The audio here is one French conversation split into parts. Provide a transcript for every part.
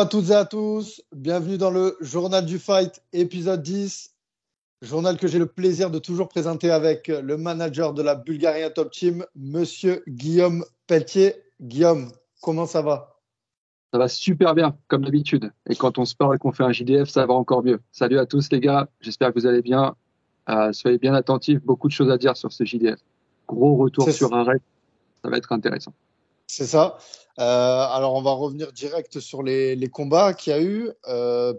à toutes et à tous, bienvenue dans le Journal du Fight, épisode 10, journal que j'ai le plaisir de toujours présenter avec le manager de la Bulgaria Top Team, monsieur Guillaume Pelletier. Guillaume, comment ça va? Ça va super bien, comme d'habitude. Et quand on se parle et qu'on fait un JDF, ça va encore mieux. Salut à tous les gars, j'espère que vous allez bien. Soyez bien attentifs, beaucoup de choses à dire sur ce JDF. Gros retour sur un raid, ça va être intéressant. C'est ça. Alors, on va revenir direct sur les combats qu'il y a eu.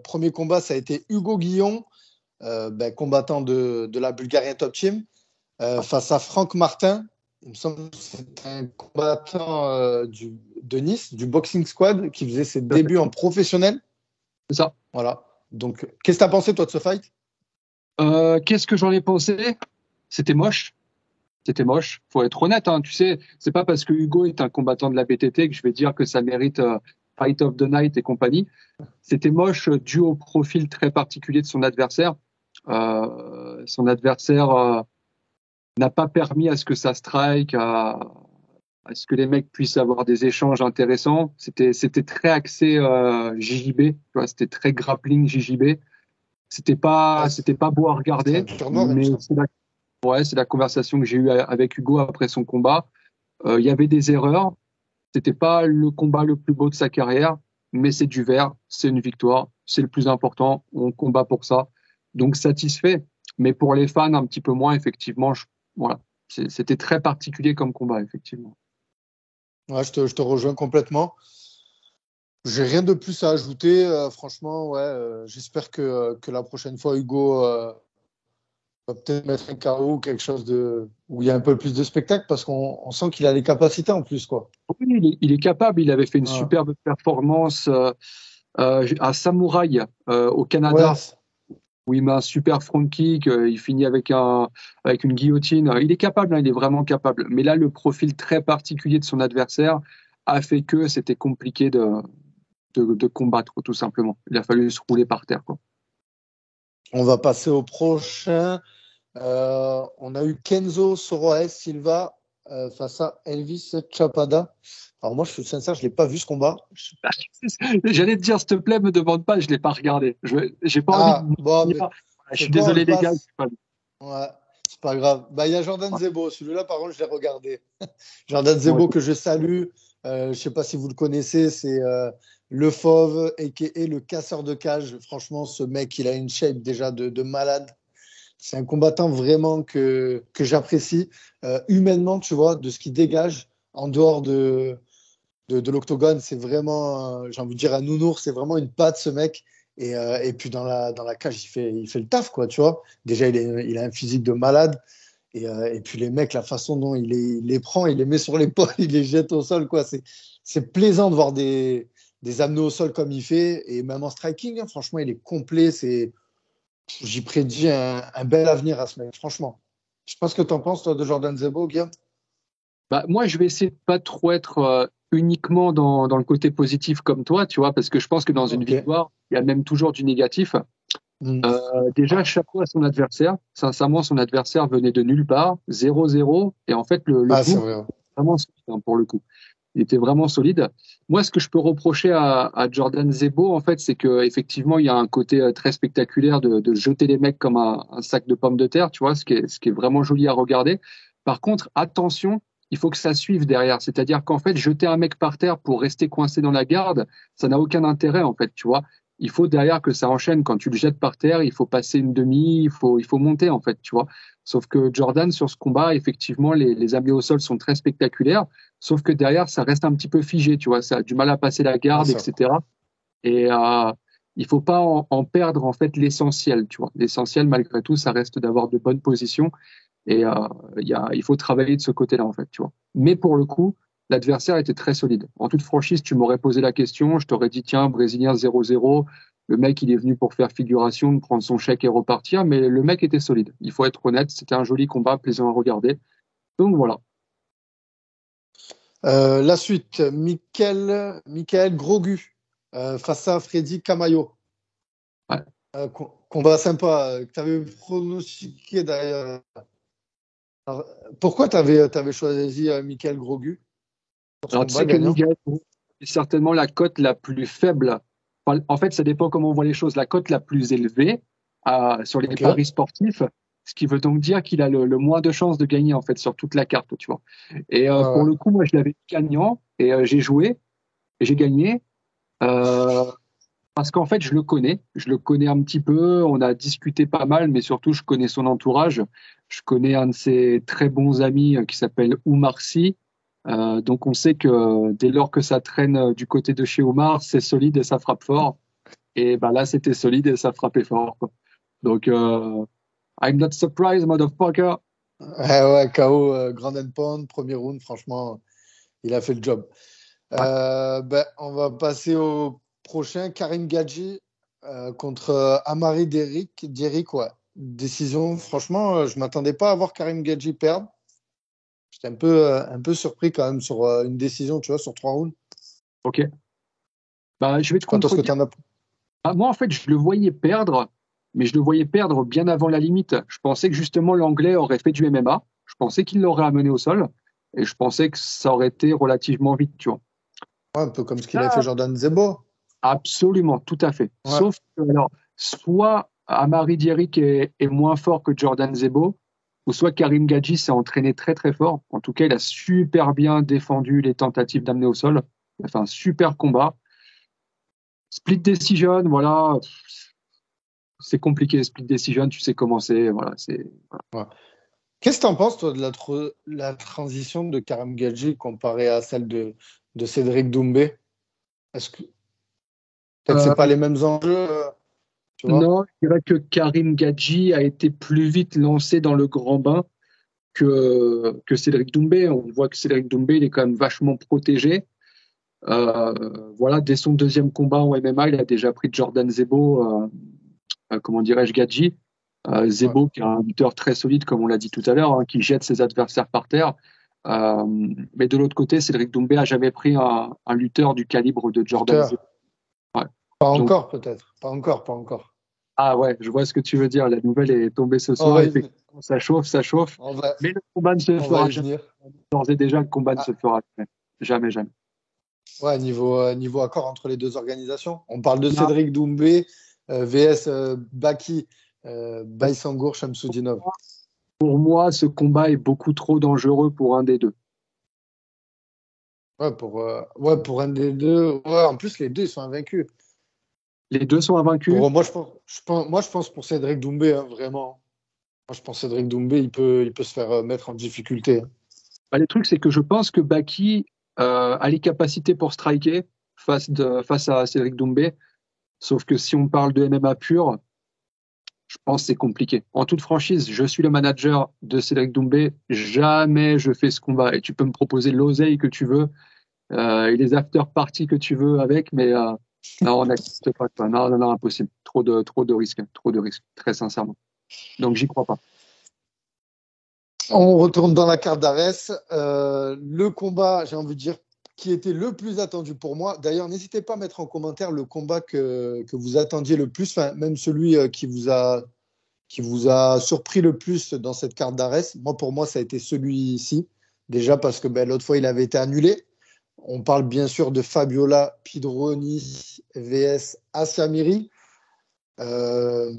Premier combat, ça a été Hugo Guillon, combattant de la Bulgaria Top Team, face à Franck Martin. Il me semble que c'est un combattant de Nice, du Boxing Squad, qui faisait ses débuts en professionnel. C'est ça. Voilà. Donc, qu'est-ce que tu as pensé, toi, de ce fight? Qu'est-ce que j'en ai pensé? C'était moche. C'était moche. Faut être honnête, hein. Tu sais, c'est pas parce que Hugo est un combattant de la BTT que je vais dire que ça mérite Fight of the Night et compagnie. C'était moche dû au profil très particulier de son adversaire. Son adversaire n'a pas permis à ce que ça strike, à ce que les mecs puissent avoir des échanges intéressants. C'était très axé JJB, tu vois, c'était très grappling JJB. C'était pas beau à regarder, mais c'est la conversation que j'ai eue avec Hugo après son combat. Il y avait des erreurs. C'était pas le combat le plus beau de sa carrière, mais c'est du vert, c'est une victoire, c'est le plus important. On combat pour ça, donc satisfait. Mais pour les fans, un petit peu moins, effectivement. Voilà, c'était très particulier comme combat, effectivement. Ouais, je te rejoins complètement. J'ai rien de plus à ajouter. Franchement, ouais, j'espère que la prochaine fois, Hugo va peut-être mettre un KO ou quelque chose où il y a un peu plus de spectacle parce qu'on sent qu'il a les capacités en plus, quoi. Oui, il est capable. Il avait fait une Ouais. superbe performance à Samouraï au Ouais, Canada, où il met un super front kick. Il finit avec une guillotine. Il est capable, hein, il est vraiment capable. Mais là, le profil très particulier de son adversaire a fait que c'était compliqué de combattre, tout simplement. Il a fallu se rouler par terre, quoi. on va passer au prochain. On a eu Kenzo Soroaes Silva face à Elvis Chapada. Alors moi, je suis sincère, je l'ai pas vu ce combat. J'allais te dire, s'il te plaît, me demande pas, je l'ai pas regardé. J'ai pas envie de Ah, me bon, mais dire. Je c'est suis quoi, on le désolé, les gars. passe? Ouais, c'est pas grave. Bah, il y a Jordan Zebo. Celui-là, par contre, je l'ai regardé. Jordan Ouais. Zebo, que je salue. Je sais pas si vous le connaissez, c'est le Fauve, a.k.a. le casseur de cage. Franchement, ce mec, il a une shape déjà de malade. C'est un combattant vraiment que j'apprécie humainement, tu vois, de ce qu'il dégage en dehors de l'octogone. C'est vraiment, j'ai envie de dire, un nounours. C'est vraiment une patte, ce mec. Et puis dans la cage, il fait le taf, quoi, tu vois. Déjà, il a un physique de malade. Et puis les mecs, la façon dont il les prend, il les met sur l'épaule, il les jette au sol, quoi. C'est plaisant de voir des amener au sol comme il fait. Et même en striking, hein, franchement, il est complet. J'y prédis un bel avenir à ce mec, franchement. Je sais pas ce que tu en penses, toi, de Jordan Zebo, Guillaume. Bah, moi, je vais essayer de pas trop être uniquement dans le côté positif comme toi, tu vois, parce que je pense que dans une Ok. victoire, il y a même toujours du négatif. Mm. Déjà, chapeau à son adversaire. Sincèrement, son adversaire venait de nulle part, 0-0. Et en fait, le Ah, c'est coup, vrai. vraiment solide, hein, pour le coup. Il était vraiment solide. Moi, ce que je peux reprocher à Jordan Zebo, en fait, c'est que effectivement, il y a un côté très spectaculaire de jeter les mecs comme un sac de pommes de terre, tu vois, ce qui est vraiment joli à regarder. Par contre, attention, il faut que ça suive derrière. C'est-à-dire qu'en fait, jeter un mec par terre pour rester coincé dans la garde, ça n'a aucun intérêt, en fait, tu vois. Il faut derrière que ça enchaîne. Quand tu le jettes par terre, il faut passer une demi, il faut monter, en fait, tu vois. Sauf que Jordan, sur ce combat, effectivement, les amenés au sol sont très spectaculaires. Sauf que derrière, ça reste un petit peu figé, tu vois, ça a du mal à passer la Ah, garde, ça. etc. Et il faut pas en perdre en fait l'essentiel, tu vois. L'essentiel, malgré tout, ça reste d'avoir de bonnes positions. Et il faut travailler de ce côté-là, en fait, tu vois. Mais pour le coup, l'adversaire était très solide. En toute franchise, tu m'aurais posé la question, je t'aurais dit, tiens, Brésilien 0-0, le mec, il est venu pour faire figuration, prendre son chèque et repartir, mais le mec était solide. Il faut être honnête, c'était un joli combat, plaisant à regarder. Donc voilà. La suite, Michael Grogu face à Freddy Camayo. Ouais. Combat sympa que tu avais pronostiqué d'ailleurs. Alors, pourquoi tu avais choisi Michael Grogu pour ce Alors, tu combat sais que gagnant? Miguel est certainement la cote la plus faible En fait, ça dépend comment on voit les choses. La cote la plus élevée sur les Ok. paris sportifs, ce qui veut donc dire qu'il a le moins de chances de gagner en fait sur toute la carte, tu vois. Et Ouais, pour ouais. le coup, moi, je l'avais gagnant et j'ai joué et j'ai gagné euh, parce qu'en fait, je le connais un petit peu. On a discuté pas mal, mais surtout, je connais son entourage. Je connais un de ses très bons amis qui s'appelle Oumar Sy. Donc, on sait que dès lors que ça traîne du côté de chez Oumar, c'est solide et ça frappe fort. Et ben là, c'était solide et ça frappait fort, quoi. Donc, I'm not surprised, motherfucker. Ouais, ouais, KO, Grand and Pound, premier round, franchement, il a fait le job. Ouais. Ben, on va passer au prochain, Karim Gadji contre Amari Deric, ouais. Décision, franchement, je m'attendais pas à voir Karim Gadji perdre. J'étais un peu surpris quand même sur une décision, tu vois, sur 3 rounds. Ok. Bah, je vais Je te sais pas toi ce que contredire. t'en as. Moi, en fait, je le voyais perdre, mais je le voyais perdre bien avant la limite. Je pensais que justement l'Anglais aurait fait du MMA. Je pensais qu'il l'aurait amené au sol. Et je pensais que ça aurait été relativement vite, tu vois. Ouais, un peu comme ce qu'il a fait Ah, Jordan Zebo. absolument, tout à fait. Ouais, Sauf que, alors, soit Amari Dierik est moins fort que Jordan Zebo, ou soit Karim Gadji s'est entraîné très très fort. En tout cas, il a super bien défendu les tentatives d'amener au sol. Il a fait un super combat. Split decision, voilà, c'est compliqué. Split decision, tu sais comment c'est. Voilà, ouais. Qu'est-ce que t'en penses, toi, de la transition de Karim Gadji comparée à celle de Cédric Doumbé? Est-ce que peut-être c'est Euh, pas les mêmes enjeux, tu vois? non, je dirais que Karim Gadji a été plus vite lancé dans le grand bain que Cédric Doumbé. On voit que Cédric Doumbé, il est quand même vachement protégé. Voilà, dès son deuxième combat en MMA, il a déjà pris Jordan Zebo, comment dirais-je, Gadji. Ouais. Zebo, qui est un lutteur très solide, comme on l'a dit tout à l'heure, hein, qui jette ses adversaires par terre. Euh, mais de l'autre côté, Cédric Doumbé a jamais pris un lutteur du calibre de Jordan Lutteur. Zebo. Ouais. Pas Donc, encore, peut-être. Pas encore, pas encore. ah ouais, je vois ce que tu veux dire. La nouvelle est tombée ce On soir. va y venir. Effectivement, ça chauffe, ça chauffe. On va, Mais le combat ne se on va fera y jamais. venir. D'ores et déjà, le combat ne se Ah, fera jamais. Jamais, jamais. ouais, niveau accord entre les deux organisations. On parle de Non, Cédric Doumbé, vs Baki, Baysangour Shamsudinov. pour moi, ce combat est beaucoup trop dangereux pour un des deux. Ouais, pour un des deux. Ouais, en plus, les deux, ils sont invaincus. Les deux sont invaincus. Moi, je pense pour Cédric Doumbé, hein, vraiment. Moi, je pense que Cédric Doumbé, il peut se faire mettre en difficulté, hein. Bah, le truc, c'est que je pense que Baki a les capacités pour striker face à Cédric Doumbé. Sauf que si on parle de MMA pur, je pense que c'est compliqué. En toute franchise, je suis le manager de Cédric Doumbé. Jamais je fais ce combat. Et tu peux me proposer l'oseille que tu veux et les after-parties que tu veux avec, mais non, on n'accepte pas ça. Non, non, non, impossible. Trop de risques, trop de risques, très sincèrement. Donc, j'y crois pas. On retourne dans la carte d'Arès. Le combat, j'ai envie de dire, qui était le plus attendu pour moi. D'ailleurs, n'hésitez pas à mettre en commentaire le combat que vous attendiez le plus, enfin, même celui qui vous a surpris le plus dans cette carte d'Arès. Moi, pour moi, ça a été celui-ci. Déjà parce que ben, l'autre fois, il avait été annulé. On parle bien sûr de Fabiola Pidroni vs Asamiri. Euh,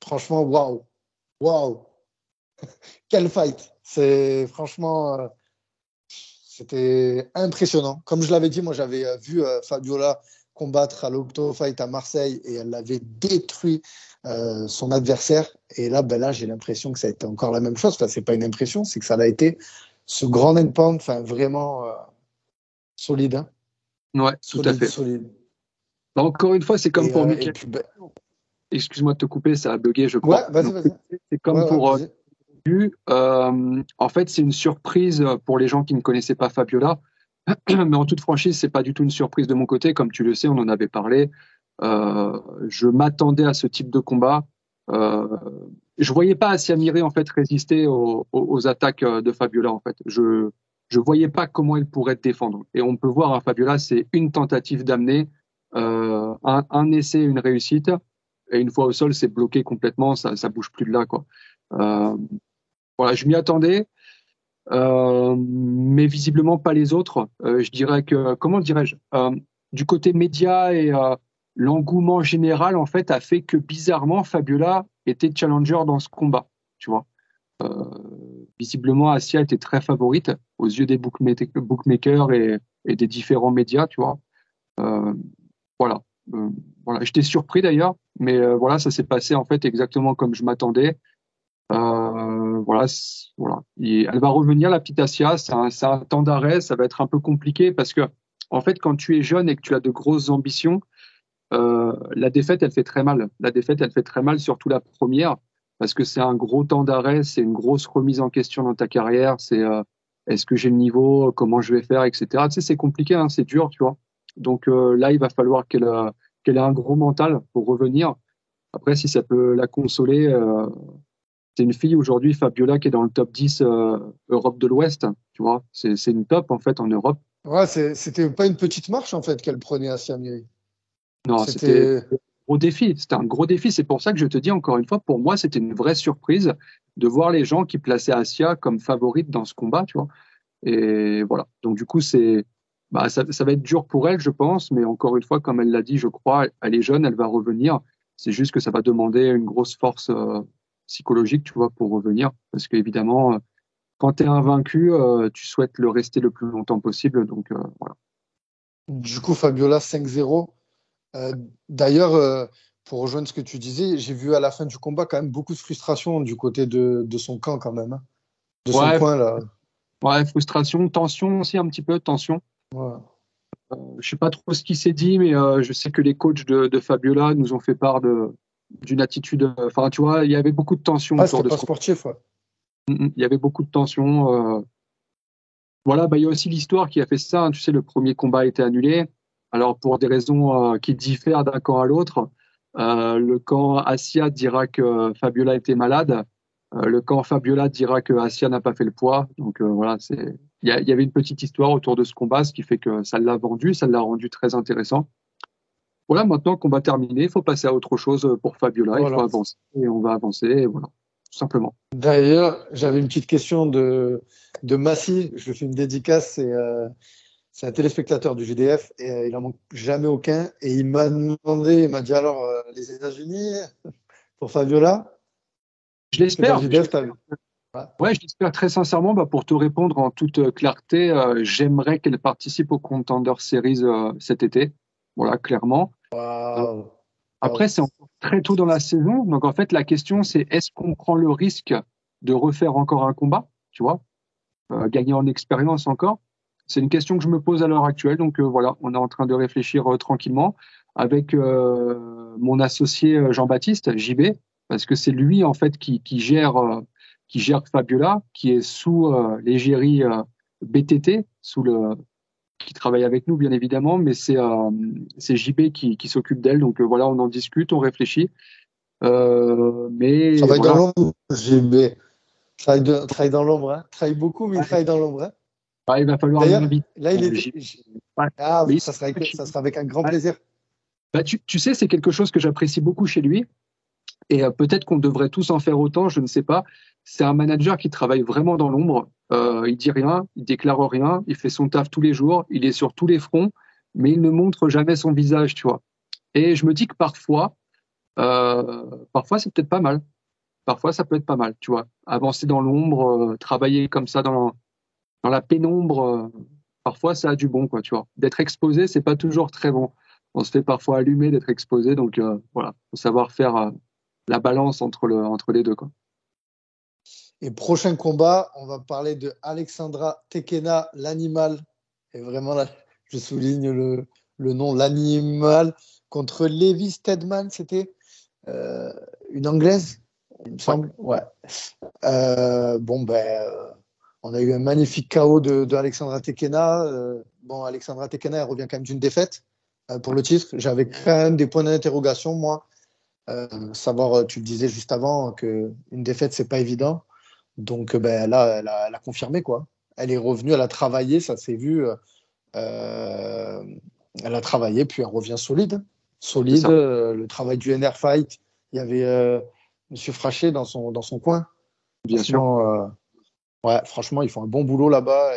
franchement, waouh, waouh, quel fight! C'est franchement, c'était impressionnant. Comme je l'avais dit, moi j'avais vu Fabiola combattre à l'Octo Fight à Marseille et elle avait détruit son adversaire. Et là, ben là, j'ai l'impression que ça a été encore la même chose. Enfin, c'est pas une impression, c'est que ça l'a été. Ce grand endpoint, enfin vraiment solide, hein. Ouais, tout à Solide, fait. solide. Bah, encore une fois, c'est comme pour Et Michael. puis, ben, Excuse-moi de te couper, ça a bugué, je ouais, crois. vas-y, Donc, vas-y. c'est comme Ouais, ouais, pour vas-y. En fait, c'est une surprise pour les gens qui ne connaissaient pas Fabiola. Mais en toute franchise, c'est pas du tout une surprise de mon côté. Comme tu le sais, on en avait parlé. Je m'attendais à ce type de combat. Euh, je voyais pas Asia Miré en fait résister aux attaques de Fabiola. En fait, je voyais pas comment elle pourrait défendre. Et on peut voir, hein, Fabiola, c'est une tentative d'amener, un essai, une réussite. Et une fois au sol, c'est bloqué complètement. Ça bouge plus de là, quoi. Euh, voilà, je m'y attendais. Mais visiblement pas les autres. Je dirais que, comment dirais-je, du côté média l'engouement général, en fait, a fait que bizarrement, Fabiola était challenger dans ce combat, tu vois. Euh, Visiblement, Assia était très favorite aux yeux des bookmakers et des différents médias, tu vois. Euh, voilà. Voilà. J'étais surpris d'ailleurs, mais voilà, ça s'est passé en fait exactement comme je m'attendais. Voilà, voilà. Elle va revenir, la petite Assia. C'est un temps d'arrêt, ça va être un peu compliqué parce que, en fait, quand tu es jeune et que tu as de grosses ambitions, la défaite, elle fait très mal. La défaite, elle fait très mal, surtout la première, parce que c'est un gros temps d'arrêt, c'est une grosse remise en question dans ta carrière. C'est est-ce que j'ai le niveau, comment je vais faire, etc. Tu sais, c'est compliqué, hein, c'est dur, tu vois. Donc là, il va falloir qu'elle ait un gros mental pour revenir. Après, si ça peut la consoler, c'est une fille aujourd'hui, Fabiola, qui est dans le top 10 Europe de l'Ouest, tu vois. C'est une top, en fait, en Europe. Ouais, c'était pas une petite marche en fait qu'elle prenait à Siamiri. Non, c'était C'était. un gros défi. C'était un gros défi. C'est pour ça que je te dis encore une fois, pour moi, c'était une vraie surprise de voir les gens qui plaçaient Asia comme favorite dans ce combat, tu vois. Et voilà. Donc, du coup, ça va être dur pour elle, je pense. Mais encore une fois, comme elle l'a dit, je crois, elle est jeune, elle va revenir. C'est juste que ça va demander une grosse force psychologique, tu vois, pour revenir. Parce qu'évidemment, quand tu es invaincu, tu souhaites le rester le plus longtemps possible. Donc, voilà. Du coup, Fabiola 5-0. Euh, D'ailleurs, pour rejoindre ce que tu disais, j'ai vu à la fin du combat quand même beaucoup de frustration du côté de son camp quand même, hein. De son Ouais, coin là. ouais, frustration, tension aussi, un petit peu, tension. Ouais. Je sais pas trop ce qui s'est dit, mais je sais que les coachs de Fabiola nous ont fait part d'une attitude. Enfin, tu vois, il y avait beaucoup de tension Ah, autour c'était de pas ce combat. sportif, ouais. Il y avait beaucoup de tension. Voilà, bah, il y a aussi l'histoire qui a fait ça, hein. Tu sais, le premier combat a été annulé. Alors, pour des raisons qui diffèrent d'un camp à l'autre, le camp Asia dira que Fabiola était malade. Le camp Fabiola dira que Asia n'a pas fait le poids. Donc, voilà, il y avait une petite histoire autour de ce combat, ce qui fait que ça l'a vendu, ça l'a rendu très intéressant. Voilà, maintenant qu'on va terminer, il faut passer à autre chose pour Fabiola. Il faut Voilà. avancer et on va avancer. Et voilà, tout simplement. D'ailleurs, j'avais une petite question de Massy. Je lui fais une dédicace. C'est un téléspectateur du GDF et il en manque jamais aucun. Et il m'a demandé, il m'a dit alors, les États-Unis pour Fabiola, Je parce que dans le l'espère. GDF, t'as vu. Ouais. Ouais, je l'espère très sincèrement. Bah, pour te répondre en toute clarté, j'aimerais qu'elle participe au Contender Series cet été. Voilà, clairement. Euh, Waouh. Après, Waouh. c'est encore très tôt dans la saison. Donc, en fait, la question, c'est est-ce qu'on prend le risque de refaire encore un combat, tu vois, gagner en expérience encore? C'est une question que je me pose à l'heure actuelle. Donc, voilà, on est en train de réfléchir tranquillement avec mon associé Jean-Baptiste, JB, parce que c'est lui, en fait, qui gère Fabiola, qui est sous l'égérie BTT, qui travaille avec nous, bien évidemment, mais c'est JB qui s'occupe d'elle. Donc voilà, on en discute, on réfléchit. Mais Travaille dans voilà. l'ombre, JB. Travaille dans l'ombre, hein. Travaille beaucoup, mais il travaille dans l'ombre, hein. Ouais, il va falloir D'ailleurs, l'inviter. là, il est. JB. Ouais. Ah, Mais ça sera avec un grand ouais. plaisir. Bah, tu sais, c'est quelque chose que j'apprécie beaucoup chez lui. Et peut-être qu'on devrait tous en faire autant, je ne sais pas. C'est un manager qui travaille vraiment dans l'ombre. Il dit rien, il déclare rien, il fait son taf tous les jours, il est sur tous les fronts, mais il ne montre jamais son visage, tu vois. Et je me dis que parfois c'est peut-être pas mal. Parfois ça peut être pas mal, tu vois. Avancer dans l'ombre, travailler comme ça dans la pénombre, parfois ça a du bon, quoi, tu vois. D'être exposé, c'est pas toujours très bon. On se fait parfois allumer d'être exposé, donc voilà, faut savoir faire la balance entre les deux, quoi. Et prochain combat, on va parler de Alexandra Tekena, l'animal. Et vraiment, là, je souligne le nom, l'animal, contre Levi Steadman, c'était une Anglaise, il me Ouais, semble. Ouais. Bon, ben, on a eu un magnifique KO de Alexandra Tekena. Bon, Alexandra Tekena, elle revient quand même d'une défaite pour le titre. J'avais quand même des points d'interrogation, moi. Savoir, tu le disais juste avant, qu'une défaite, c'est pas évident. Donc ben, là, elle a confirmé, quoi. Elle est revenue, elle a travaillé, ça s'est vu. Elle a travaillé, puis elle revient solide. c'est Solide. ça, Le travail du NR Fight, il y avait Monsieur Frachet dans son coin. bien sûr. Franchement, ouais, franchement, ils font un bon boulot là-bas.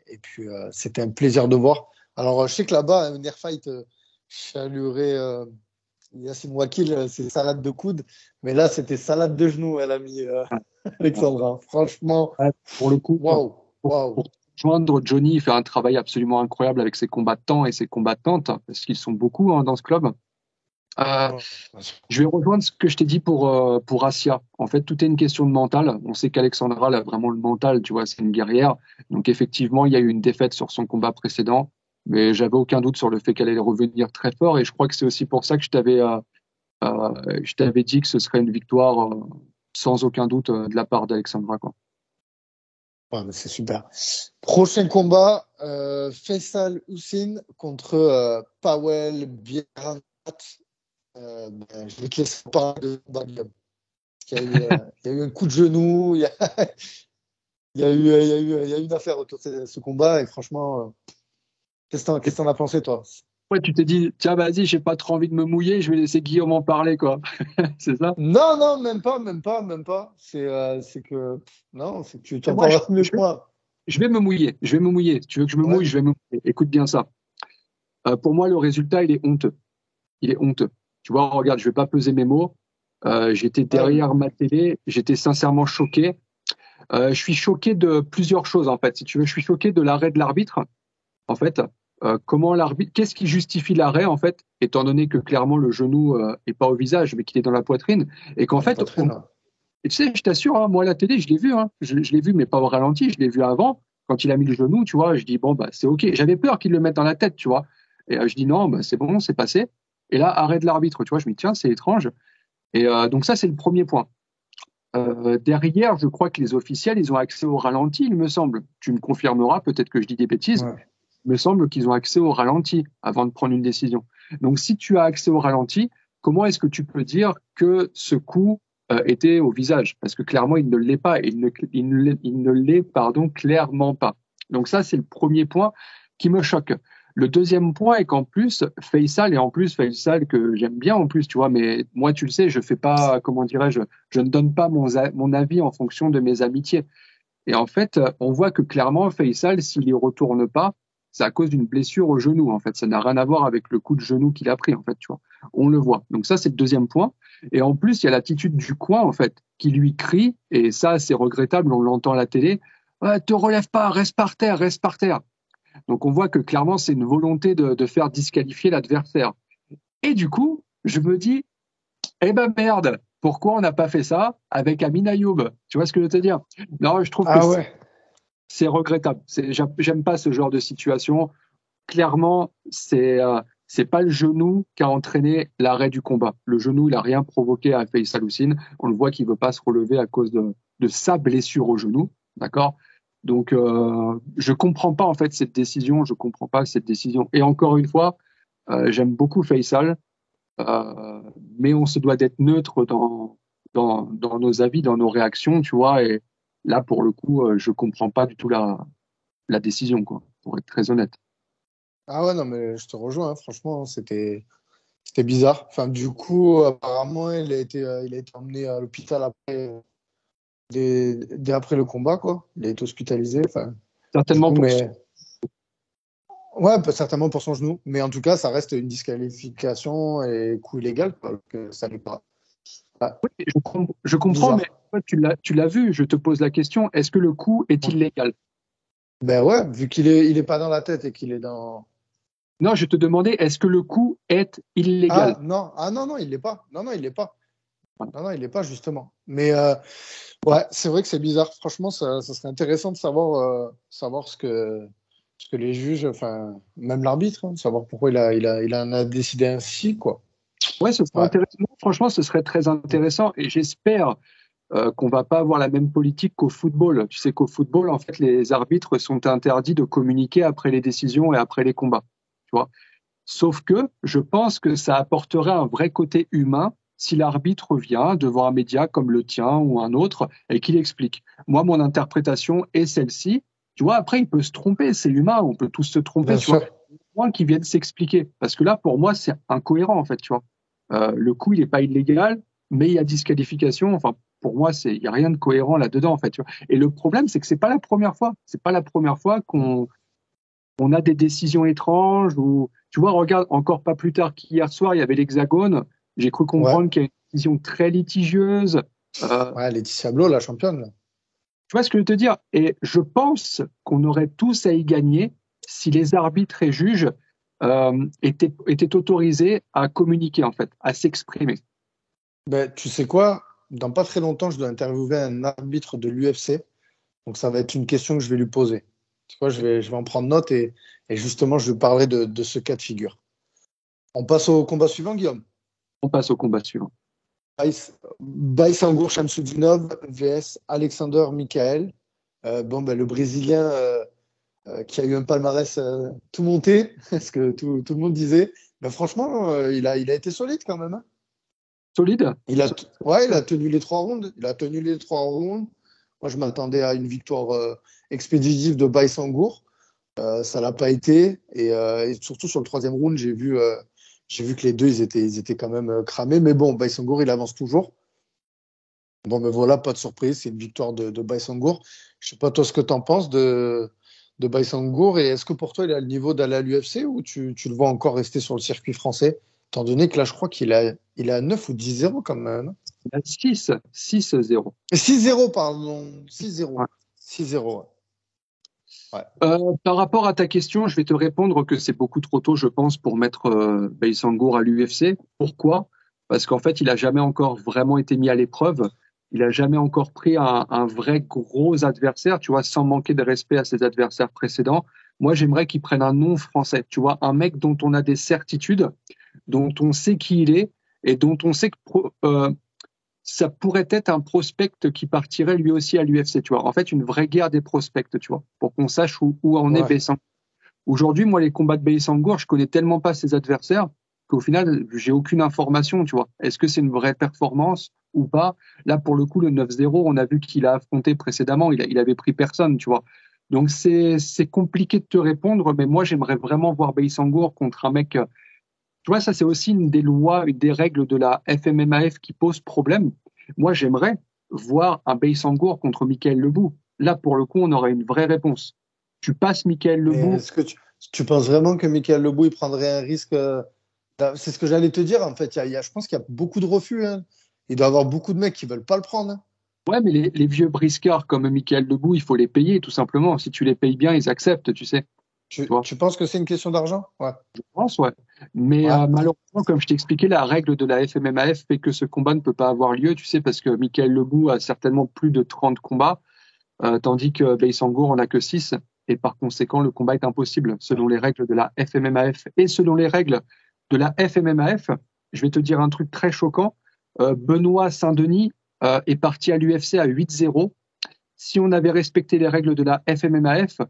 Et puis, c'était un plaisir de voir. Alors, je sais que là-bas, un NR Fight, chalurer Yacine Wakil, c'est salade de coude. Mais là, c'était salade de genoux, elle a mis Alexandra. Franchement, Ouais, pour le coup, waouh, pour waouh. joindre Johnny, il fait un travail absolument incroyable avec ses combattants et ses combattantes, parce qu'ils sont beaucoup dans ce club. Euh, Ouais. je vais rejoindre ce que je t'ai dit pour Asia. En fait, tout est une question de mental. On sait qu'Alexandra elle a vraiment le mental, tu vois, c'est une guerrière. Donc effectivement, il y a eu une défaite sur son combat précédent, mais j'avais aucun doute sur le fait qu'elle allait revenir très fort. Et je crois que c'est aussi pour ça que je t'avais dit que ce serait une victoire sans aucun doute de la part d'Alexandra, quoi. Ouais, mais c'est super. Prochain combat, Faisal Hussein contre Powell Bierhat. Je vais te laisser parler de Bagdad. Il y a eu un coup de genou, il y a eu une affaire autour de ce combat et franchement, qu'est-ce que t'en as pensé toi? Ouais, tu t'es dit, tiens, vas-y, j'ai pas trop envie de me mouiller, je vais laisser Guillaume en parler, quoi. C'est ça? Non, non, même pas, même pas, même pas. C'est que non, c'est que tu Et en moi, parles mieux que moi. je vais me mouiller, je vais me mouiller. Si tu veux que je me mouille, Ouais, je vais me mouiller. Écoute bien ça. Pour moi, le résultat, il est honteux. Il est honteux. Tu vois, regarde, je vais pas peser mes mots. J'étais ouais, derrière ma télé, j'étais sincèrement choqué. Je suis choqué de plusieurs choses, en fait. Si tu veux, je suis choqué de l'arrêt de l'arbitre, en fait. Comment l'arbitre, qu'est-ce qui justifie l'arrêt, en fait, étant donné que clairement le genou est pas au visage, mais qu'il est dans la poitrine, et qu'en dans la fait, poitrine. Ouais. et tu sais, je t'assure, hein, moi, la télé, je l'ai vu, hein. Je l'ai vu, mais pas au ralenti, je l'ai vu avant, quand il a mis le genou, tu vois, je dis, bon, bah, c'est OK. J'avais peur qu'il le mette dans la tête, tu vois. Et je dis, non, bah, c'est bon, c'est passé. Et là, arrêt de l'arbitre, tu vois, je me dis, tiens, c'est étrange. Et donc, ça, c'est le premier point. Derrière, je crois que les officiels, ils ont accès au ralenti, il me semble. Tu me confirmeras, peut-être que je dis des bêtises. Ouais. Il me semble qu'ils ont accès au ralenti avant de prendre une décision. Donc, si tu as accès au ralenti, comment est-ce que tu peux dire que ce coup était au visage? Parce que clairement, il ne l'est pas. Il ne l'est, pardon, clairement pas. Donc ça, c'est le premier point qui me choque. Le deuxième point est qu'en plus, Faisal que j'aime bien en plus, tu vois, mais moi, tu le sais, je fais pas, comment dirais-je, je ne donne pas mon avis en fonction de mes amitiés. Et en fait, on voit que clairement, Faisal, s'il y retourne pas, c'est à cause d'une blessure au genou. En fait, ça n'a rien à voir avec le coup de genou qu'il a pris. En fait, tu vois, on le voit. Donc ça, c'est le deuxième point. Et en plus, il y a l'attitude du coin, en fait, qui lui crie. Et ça, c'est regrettable. On l'entend à la télé. Ouais, te relève pas, reste par terre, reste par terre. Donc on voit que clairement, c'est une volonté de faire disqualifier l'adversaire. Et du coup, je me dis, eh ben merde, pourquoi on n'a pas fait ça avec Amin Ayoub? Tu vois ce que je veux te dire? Non, je trouve que Ah ouais. c'est regrettable. J'aime pas ce genre de situation. Clairement, c'est pas le genou qui a entraîné l'arrêt du combat. Le genou, il a rien provoqué à Faisal Hussein. On le voit qu'il veut pas se relever à cause de sa blessure au genou, d'accord? Donc, je comprends pas en fait cette décision. Je comprends pas cette décision. Et encore une fois, j'aime beaucoup Faisal, euh, mais on se doit d'être neutre dans nos avis, dans nos réactions, tu vois. Et là, pour le coup, je comprends pas du tout la décision, quoi, pour être très honnête. Ah ouais, non, mais je te rejoins, hein, franchement, c'était bizarre. Enfin, du coup, apparemment, il a été emmené à l'hôpital après, dès après le combat, quoi. Il a été hospitalisé. Enfin, du Certainement coup, pour mais ouais, certainement pour son genou. Mais en tout cas, ça reste une disqualification et coup illégal, quoi, que ça n'est pas. Ah, je comprends, mais bizarre. toi, tu l'as vu, je te pose la question, est-ce que le coup est Ouais. illégal? Ben ouais, vu il est pas dans la tête et qu'il est dans. Non, je te demandais, est-ce que le coup est illégal? Ah non, non, il l'est pas. Non, non, il l'est pas. Voilà. Non, non, il l'est pas, justement. Mais ouais, c'est vrai que c'est bizarre. Franchement, ça serait intéressant de savoir ce que les juges, enfin, même l'arbitre, hein, savoir pourquoi il en a décidé ainsi, quoi. Ouais, ce serait Ouais. intéressant. Franchement, ce serait très intéressant et j'espère qu'on va pas avoir la même politique qu'au football. Tu sais qu'au football, en fait, les arbitres sont interdits de communiquer après les décisions et après les combats. Tu vois? Sauf que je pense que ça apporterait un vrai côté humain si l'arbitre vient devant un média comme le tien ou un autre et qu'il explique. Moi, mon interprétation est celle-ci. Tu vois, après, il peut se tromper, c'est humain, on peut tous se tromper, Bien tu vois. sûr. Moi, qui viennent s'expliquer. Parce que là, pour moi, c'est incohérent, en fait, tu vois. Le coup, il n'est pas illégal, mais il y a disqualification. Enfin, pour moi, il n'y a rien de cohérent là-dedans, en fait, tu vois. Et le problème, c'est que c'est pas la première fois. C'est pas la première fois qu'on on a des décisions étranges ou Tu vois, regarde, encore pas plus tard qu'hier soir, il y avait l'Hexagone. J'ai cru Ouais, comprendre qu'il y a une décision très litigieuse. ouais, Laetitia Blo, la championne. Là. Tu vois ce que je veux te dire? Et je pense qu'on aurait tous à y gagner si les arbitres et juges étaient autorisés à communiquer, en fait, à s'exprimer. Ben, tu sais quoi? Dans pas très longtemps, je dois interviewer un arbitre de l'UFC. Donc, ça va être une question que je vais lui poser. Tu vois, je vais en prendre note et justement, je lui parlerai de ce cas de figure. On passe au combat suivant, Guillaume. On passe au combat suivant. Baysangour Shamsudinov vs Alexander Michael. Bon, ben, le Brésilien qui a eu un palmarès tout monté, ce que tout le monde disait. Ben, franchement, il a été solide quand même. Hein. Solide? Ouais, il a tenu les 3 rounds. Il a tenu les 3 rounds. Moi, je m'attendais à une victoire expéditive de Baysangour. Ça l'a pas été. Et surtout sur le 3e round, j'ai vu que les deux, ils étaient quand même cramés. Mais bon, Baysangour, il avance toujours. Bon, mais voilà, pas de surprise. C'est une victoire de Baysangour. Je sais pas toi ce que tu en penses de Baysangour. Et est-ce que pour toi, il a le niveau d'aller à l'UFC ou tu le vois encore rester sur le circuit français? Étant donné que là, je crois qu'il a 9 ou 10-0 quand même. Hein. 6-0. 6-0, pardon. 6-0. Ouais. 6-0, ouais. Par rapport à ta question, je vais te répondre que c'est beaucoup trop tôt, je pense, pour mettre Baysangour à l'UFC. Pourquoi? Parce qu'en fait, il a jamais encore vraiment été mis à l'épreuve. Il a jamais encore pris un vrai gros adversaire, tu vois, sans manquer de respect à ses adversaires précédents. Moi, j'aimerais qu'il prenne un nom français, tu vois, un mec dont on a des certitudes, dont on sait qui il est et dont on sait que ça pourrait être un prospect qui partirait lui aussi à l'UFC, tu vois. En fait, une vraie guerre des prospects, tu vois, pour qu'on sache où en est Ouais. Baysangour. Aujourd'hui, moi, les combats de Baysangour, je connais tellement pas ses adversaires qu'au final, j'ai aucune information, tu vois. Est-ce que c'est une vraie performance ou pas? Là, pour le coup, le 9-0, on a vu qu'il a affronté précédemment, il avait pris personne, tu vois. Donc, c'est compliqué de te répondre, mais moi, j'aimerais vraiment voir Baysangour contre un mec. Tu vois, ça, c'est aussi une des lois, une des règles de la FMMAF qui pose problème. Moi, j'aimerais voir un Baysangour contre Michael Lebou. Là, pour le coup, on aurait une vraie réponse. Tu passes Michael Mais Lebou. est-ce que tu penses vraiment que Michael Lebou, il prendrait un risque C'est ce que j'allais te dire, en fait. Je pense qu'il y a beaucoup de refus. Hein. Il doit y avoir beaucoup de mecs qui veulent pas le prendre. Hein. Ouais, mais les vieux briscards comme Michael Lebou, il faut les payer, tout simplement. Si tu les payes bien, ils acceptent, tu sais. Tu Tu, vois, tu penses que c'est une question d'argent? Ouais. je pense, ouais. Mais Ouais. malheureusement, comme je t'ai expliqué, la règle de la FMMAF fait que ce combat ne peut pas avoir lieu, tu sais, parce que Michael Lebou a certainement plus de 30 combats. Tandis que Baysangour en a que 6, et par conséquent, le combat est impossible selon les règles de la FMMAF. Et selon les règles de la FMMAF, je vais te dire un truc très choquant. Benoît Saint-Denis est parti à l'UFC à 8-0. Si on avait respecté les règles de la FMMAF,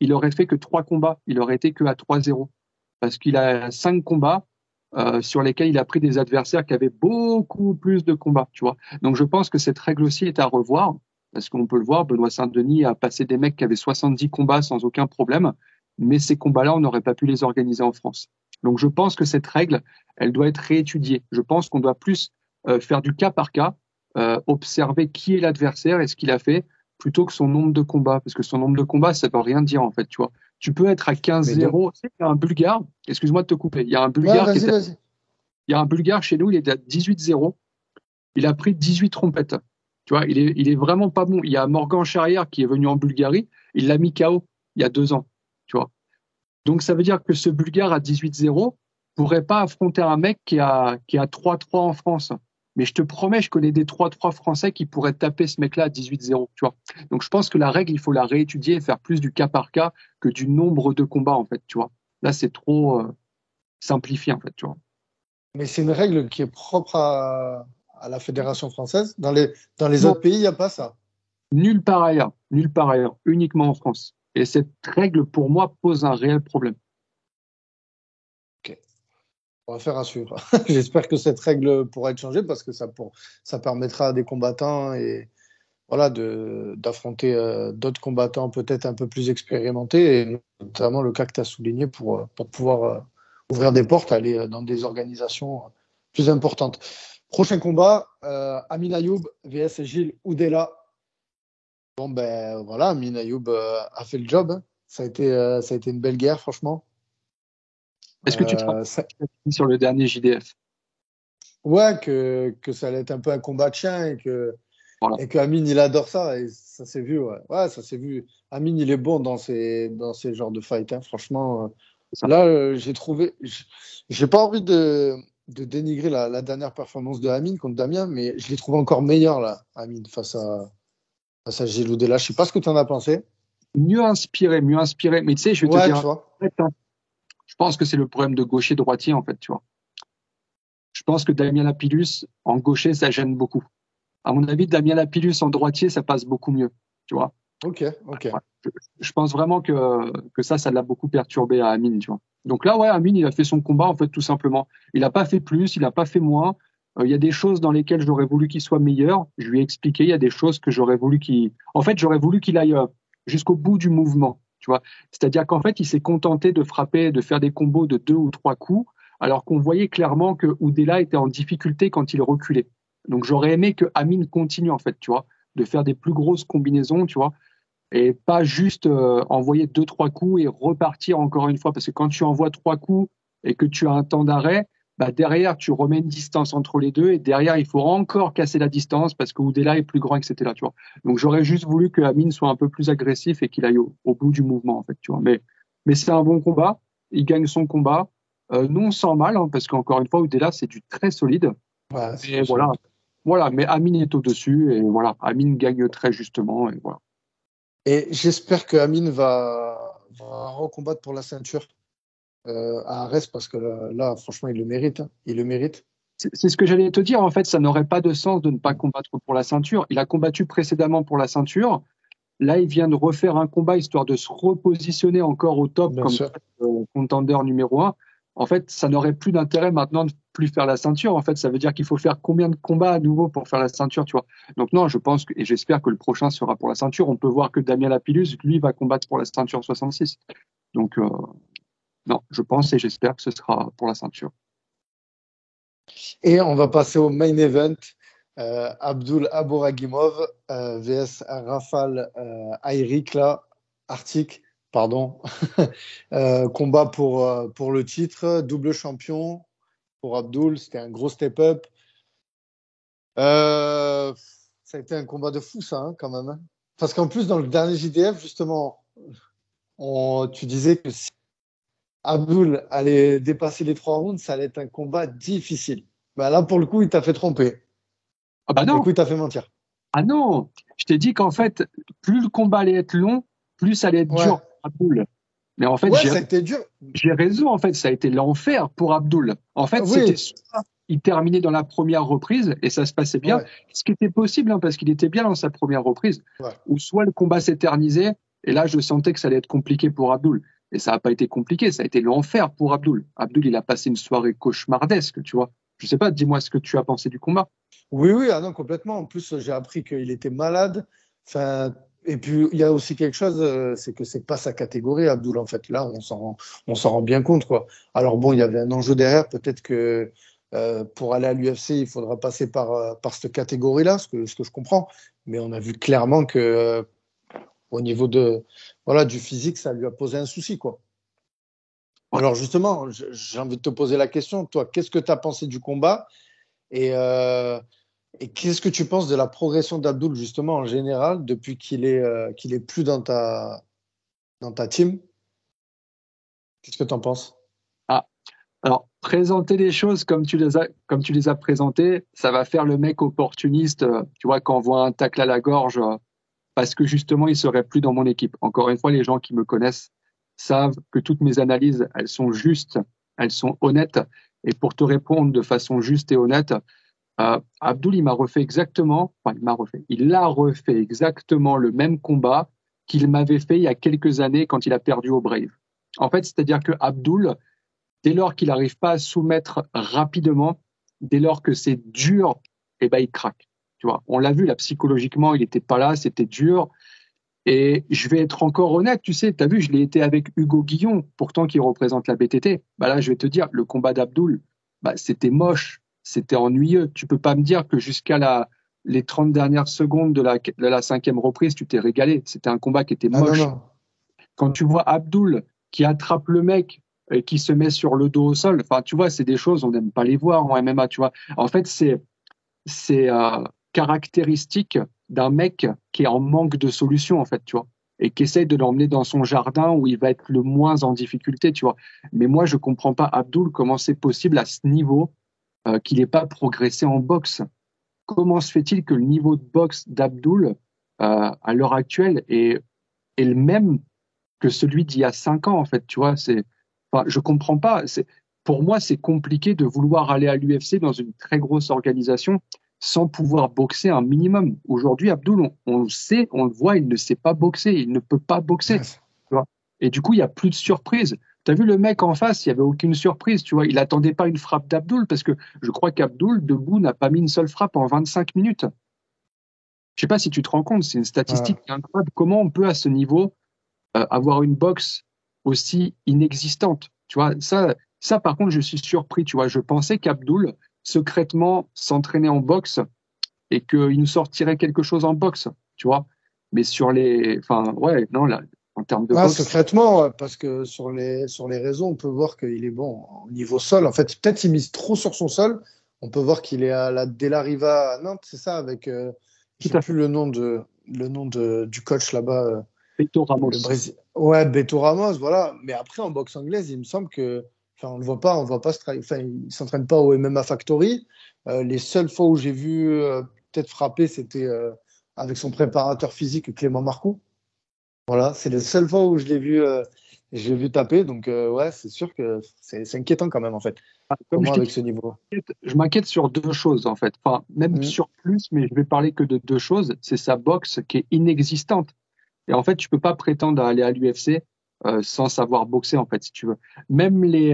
il aurait fait que 3 combats. Il aurait été que à 3-0. Parce qu'il a 5 combats sur lesquels il a pris des adversaires qui avaient beaucoup plus de combats, tu vois. Donc je pense que cette règle aussi est à revoir. Parce qu'on peut le voir, Benoît Saint-Denis a passé des mecs qui avaient 70 combats sans aucun problème, mais ces combats-là, on n'aurait pas pu les organiser en France. Donc je pense que cette règle, elle doit être réétudiée. Je pense qu'on doit plus faire du cas par cas, observer qui est l'adversaire et ce qu'il a fait, plutôt que son nombre de combats. Parce que son nombre de combats, ça veut rien dire en fait, tu vois. Tu peux être à Mais de... 15-0. Tu sais, il y a un Bulgare, excuse-moi de te couper, il y a un Ouais, Bulgare vas-y, vas-y. il y a un Bulgare chez nous, il est à 18-0. Il a pris 18 trompettes. Tu vois, il est vraiment pas bon. Il y a Morgan Charrière qui est venu en Bulgarie. Il l'a mis KO il y a 2 ans. Tu vois. Donc, ça veut dire que ce Bulgare à 18-0 pourrait pas affronter un mec qui a 3-3 en France. Mais je te promets, je connais des 3-3 français qui pourraient taper ce mec-là à 18-0. Tu vois. Donc, je pense que la règle, il faut la réétudier et faire plus du cas par cas que du nombre de combats, en fait. Tu vois. Là, c'est trop simplifié, en fait. Tu vois. Mais c'est une règle qui est propre à la Fédération française. Dans les Non, autres pays, il n'y a pas ça. nulle part ailleurs, uniquement en France. Et cette règle, pour moi, pose un réel problème. Ok. On va faire à suivre. J'espère que cette règle pourra être changée parce que ça permettra à des combattants et voilà, d'affronter d'autres combattants peut-être un peu plus expérimentés, et notamment le cas que tu as souligné pour pouvoir ouvrir des portes, aller dans des organisations plus importantes. Prochain combat, Amin Ayoub vs Gilles Oudela. Bon, ben voilà, Amin Ayoub a fait le job. Hein. Ça a été une belle guerre, franchement. Est-ce que tu te rappelles sur le dernier JDF? Ouais, que ça allait être un peu un combat de chien Voilà. et que Amine, il adore ça. Et ça s'est vu, ouais. Ouais, ça s'est vu. Amine, il est bon dans ces genres de fights, hein. Franchement, C'est ça. là, j'ai trouvé. J'ai pas envie de dénigrer la dernière performance de Amine contre Damien, mais je l'ai trouvé encore meilleur, là, Amine, face à Gilles Oudela. Je sais pas ce que tu en as pensé. Mieux inspiré, mieux inspiré. Mais tu sais, je vais te Ouais, dire, tu vois. en fait, hein, je pense que c'est le problème de gaucher-droitier, en fait, tu vois. Je pense que Damien Lapillus, en gaucher, ça gêne beaucoup. À mon avis, Damien Lapillus en droitier, ça passe beaucoup mieux, tu vois. Ok, ok. Ouais. Je pense vraiment que ça l'a beaucoup perturbé à Amine, tu vois. Donc là, ouais, Amine, il a fait son combat, en fait, tout simplement. Il n'a pas fait plus, il n'a pas fait moins. Il y a des choses dans lesquelles j'aurais voulu qu'il soit meilleur. Je lui ai expliqué, il y a des choses que j'aurais voulu qu'il... En fait, j'aurais voulu qu'il aille jusqu'au bout du mouvement, tu vois. C'est-à-dire qu'en fait, il s'est contenté de frapper, de faire des combos de 2 ou 3 coups, alors qu'on voyait clairement que Oudela était en difficulté quand il reculait. Donc j'aurais aimé que Amine continue, en fait, tu vois, de faire des plus grosses combinaisons, tu vois, et pas juste envoyer 2, 3 coups et repartir encore une fois. Parce que quand tu envoies 3 coups et que tu as un temps d'arrêt, bah derrière, tu remets une distance entre les deux et derrière, il faut encore casser la distance parce que Oudela est plus grand, etc. Tu vois. Donc, j'aurais juste voulu que Amine soit un peu plus agressif et qu'il aille au bout du mouvement, en fait. Tu vois. Mais c'est un bon combat. Il gagne son combat. Non sans mal, hein, parce qu'encore une fois, Oudela, c'est du très solide. Ouais, c'est Et du voilà. solide. Voilà. Mais Amine est au-dessus et voilà. Amine gagne très justement et voilà. Et j'espère que Amine va recombattre pour la ceinture à Arès parce que là, franchement, il le mérite, hein. Il le mérite. C'est ce que j'allais te dire. En fait, ça n'aurait pas de sens de ne pas combattre pour la ceinture. Il a combattu précédemment pour la ceinture. Là, il vient de refaire un combat histoire de se repositionner encore au top Bien comme sûr. contender numéro un. En fait, ça n'aurait plus d'intérêt maintenant de plus faire la ceinture. En fait, ça veut dire qu'il faut faire combien de combats à nouveau pour faire la ceinture, tu vois. Donc non, je pense et j'espère que le prochain sera pour la ceinture. On peut voir que Damien Lapillus, lui, va combattre pour la ceinture 66. Donc non, je pense et j'espère que ce sera pour la ceinture. Et on va passer au main event. Abdul Aboragimov vs Rafal Ayrik, là, Arctic, pardon. Combat pour le titre, double champion pour Abdul. C'était un gros step-up. Euh, Ça a été un combat de fou, ça, hein, quand même, hein. Parce qu'en plus, dans le dernier JDF, justement, tu disais que si Abdul allait dépasser les 3 rounds, ça allait être un combat difficile. Bah là, pour le coup, il t'a fait tromper. Ah bah Pour le non, coup, il t'a fait mentir. ah non, je t'ai dit qu'en fait, plus le combat allait être long, plus ça allait être dur Ouais. pour Abdul. Mais en fait, Ouais, ça a été dur. j'ai raison, en fait, ça a été l'enfer pour Abdul. En fait, c'était Oui, soit il terminait dans la première reprise et ça se passait bien, ouais, ce qui était possible hein, parce qu'il était bien dans sa première reprise, ouais. ou soit le combat s'éternisait et là, je sentais que ça allait être compliqué pour Abdul. Et ça n'a pas été compliqué, ça a été l'enfer pour Abdul. Abdul, il a passé une soirée cauchemardesque, tu vois. Je sais pas, dis-moi ce que tu as pensé du combat. Oui, oui, ah non, complètement. En plus, j'ai appris qu'il était malade. Enfin, et puis, il y a aussi quelque chose, c'est que c'est pas sa catégorie, Abdul, en fait. Là, on s'en rend bien compte, quoi. Alors bon, il y avait un enjeu derrière. Peut-être que pour aller à l'UFC, il faudra passer par cette catégorie-là, ce que je comprends. Mais on a vu clairement que au niveau voilà, du physique, ça lui a posé un souci, quoi. Ouais. Alors justement, j'ai envie de te poser la question. Toi, qu'est-ce que tu as pensé du combat? Et, euh, et qu'est-ce que tu penses de la progression d'Abdul, justement, en général, depuis qu'il est plus dans ta team? Qu'est-ce que tu en penses? Ah, alors, présenter les choses comme tu les as présentées, ça va faire le mec opportuniste, tu vois, quand on voit un tacle à la gorge, parce que justement, il serait plus dans mon équipe. Encore une fois, les gens qui me connaissent savent que toutes mes analyses, elles sont justes, elles sont honnêtes. Et pour te répondre de façon juste et honnête, Abdul, il a refait exactement le même combat qu'il m'avait fait il y a quelques années quand il a perdu au Brave. En fait, c'est-à-dire que Abdul, dès lors qu'il n'arrive pas à soumettre rapidement, dès lors que c'est dur, eh ben, il craque. Tu vois, on l'a vu là psychologiquement, il n'était pas là, c'était dur. Et je vais être encore honnête, tu sais, tu as vu, je l'ai été avec Hugo Guillon, pourtant qui représente la BTT. Bah là, je vais te dire, le combat d'Abdul, bah, c'était moche, c'était ennuyeux. Tu peux pas me dire que jusqu'à les 30 dernières secondes de la cinquième reprise, tu t'es régalé. C'était un combat qui était Ah non, moche. non. Quand tu vois Abdul qui attrape le mec qui se met sur le dos au sol. Enfin, tu vois, c'est des choses, on n'aime pas les voir en MMA, tu vois. En fait, c'est caractéristique d'un mec qui est en manque de solution, en fait, tu vois, et qui essaye de l'emmener dans son jardin où il va être le moins en difficulté, tu vois. Mais moi, je comprends pas, Abdul, comment c'est possible à ce niveau qu'il n'ait pas progressé en boxe. Comment se fait-il que le niveau de boxe d'Abdul, à l'heure actuelle, est le même que celui d'il y a 5 ans, en fait, tu vois, enfin, je comprends pas. Pour moi, c'est compliqué de vouloir aller à l'UFC dans une très grosse organisation sans pouvoir boxer un minimum. Aujourd'hui, Abdul, on le sait, on le voit, il ne sait pas boxer, il ne peut pas boxer, tu vois. Et du coup, il y a plus de surprise. Tu as vu le mec en face, il y avait aucune surprise, tu vois. Il attendait pas une frappe d'Abdul parce que je crois qu'Abdul, debout, n'a pas mis une seule frappe en 25 minutes. Je sais pas si tu te rends compte, c'est une Ouais. statistique incroyable. Comment on peut à ce niveau avoir une boxe aussi inexistante. Tu vois, ça, par contre, je suis surpris. Tu vois, je pensais qu'Abdul, secrètement, s'entraînait en boxe et qu'il nous sortirait quelque chose en boxe, tu vois. Mais enfin, ouais, non, là, en termes de Ah, boxe, secrètement, ouais, parce que sur les réseaux, on peut voir qu'il est bon au niveau sol. En fait, peut-être qu'il mise trop sur son sol. On peut voir qu'il est à la Della Riva à Nantes, c'est ça, avec, tout j'ai à plus fait. du coach là-bas, Beto le Ramos. Brésil. Ouais, Beto Ramos, voilà. Mais après, en boxe anglaise, il me semble que, enfin, on le voit pas enfin, il s'entraîne pas au MMA Factory. Les seules fois où j'ai vu peut-être frapper, c'était avec son préparateur physique, Clément Marcoux. Voilà, c'est les seules fois où je l'ai vu taper. Donc, ouais, c'est sûr que c'est inquiétant quand même, en fait. Comme Comment je t'ai avec dit, ce niveau? je m'inquiète sur deux choses, en fait. Enfin, même Hmm. sur plus, mais je vais parler que de deux choses. C'est sa boxe qui est inexistante. Et en fait, tu peux pas prétendre à aller à l'UFC sans savoir boxer, en fait, si tu veux. Même les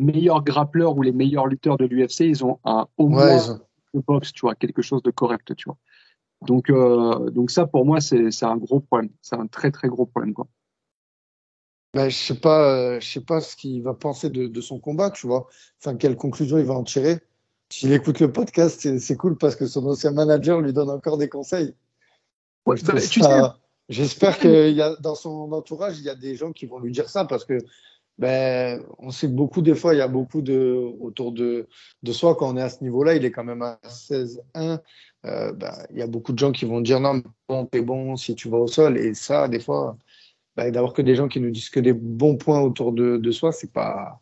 meilleurs grappleurs ou les meilleurs lutteurs de l'UFC, ils ont au Ouais, moins de boxe, tu vois, quelque chose de correct, tu vois. Donc ça, pour moi, c'est un gros problème. C'est un très, très gros problème, quoi. ben, je sais pas ce qu'il va penser de son combat, tu vois. Enfin, quelle conclusion il va en tirer. S'il écoute le podcast, c'est cool parce que son ancien manager lui donne encore des conseils. Ouais, Donc, je trouve bah, tu sais, ça. J'espère ouais, qu'il y a dans son entourage, il y a des gens qui vont lui dire ça parce que ben, on sait que beaucoup, des fois, il y a beaucoup autour de soi quand on est à ce niveau-là. Il est quand même à 16-1. Ben, il y a beaucoup de gens qui vont dire non, mais bon, t'es bon si tu vas au sol. Et ça, des fois, ben, d'avoir que des gens qui nous disent que des bons points autour de soi, c'est pas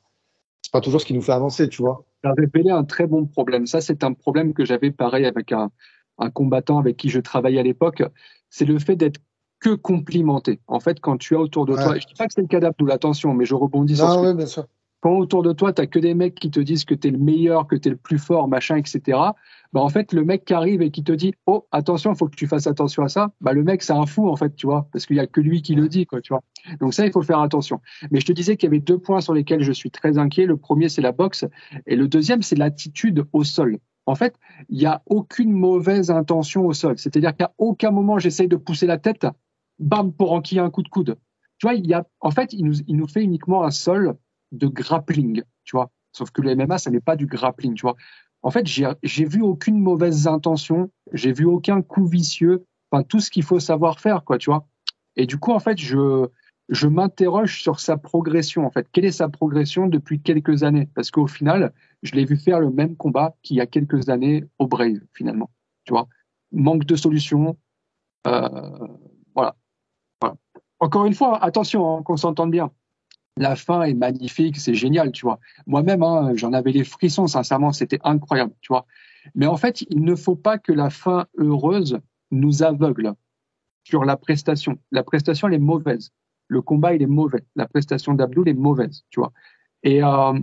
toujours ce qui nous fait avancer, tu vois. ça a révélé un très bon problème. Ça, c'est un problème que j'avais pareil avec un combattant avec qui je travaillais à l'époque. C'est le fait d'être que complimenté. En fait, quand tu as autour de toi, Ouais. je dis pas que c'est le cas d'Abdoul, attention, mais je rebondis sur ce Non, que oui, bien sûr. quand autour de toi, tu n'as que des mecs qui te disent que tu es le meilleur, que tu es le plus fort, machin, etc., bah en fait, le mec qui arrive et qui te dit oh, attention, il faut que tu fasses attention à ça, bah, le mec, c'est un fou, en fait, tu vois, parce qu'il n'y a que lui qui le dit, quoi, tu vois. Donc, ça, il faut faire attention. Mais je te disais qu'il y avait deux points sur lesquels je suis très inquiet. Le premier, c'est la boxe, et le deuxième, c'est l'attitude au sol. En fait, il n'y a aucune mauvaise intention au sol. C'est-à-dire qu'à aucun moment, j'essaye de pousser la tête, bam, pour enquiller un coup de coude. Tu vois, en fait, il nous fait uniquement un sol de grappling, tu vois. Sauf que le MMA, ça n'est pas du grappling, tu vois. En fait, j'ai vu aucune mauvaise intention, j'ai vu aucun coup vicieux, enfin tout ce qu'il faut savoir faire, quoi, tu vois. Et du coup, en fait, je m'interroge sur sa progression, en fait. Quelle est sa progression depuis quelques années? Parce qu'au final, je l'ai vu faire le même combat qu'il y a quelques années au Brave, finalement, tu vois. Manque de solution, euh, voilà, voilà. Encore une fois, attention, hein, qu'on s'entende bien. La fin est magnifique, c'est génial, tu vois. Moi-même, hein, j'en avais les frissons, sincèrement, c'était incroyable, tu vois. Mais en fait, il ne faut pas que la fin heureuse nous aveugle sur la prestation. La prestation, elle est mauvaise. Le combat, il est mauvais. La prestation d'Abdoul est mauvaise, tu vois. Et, euh,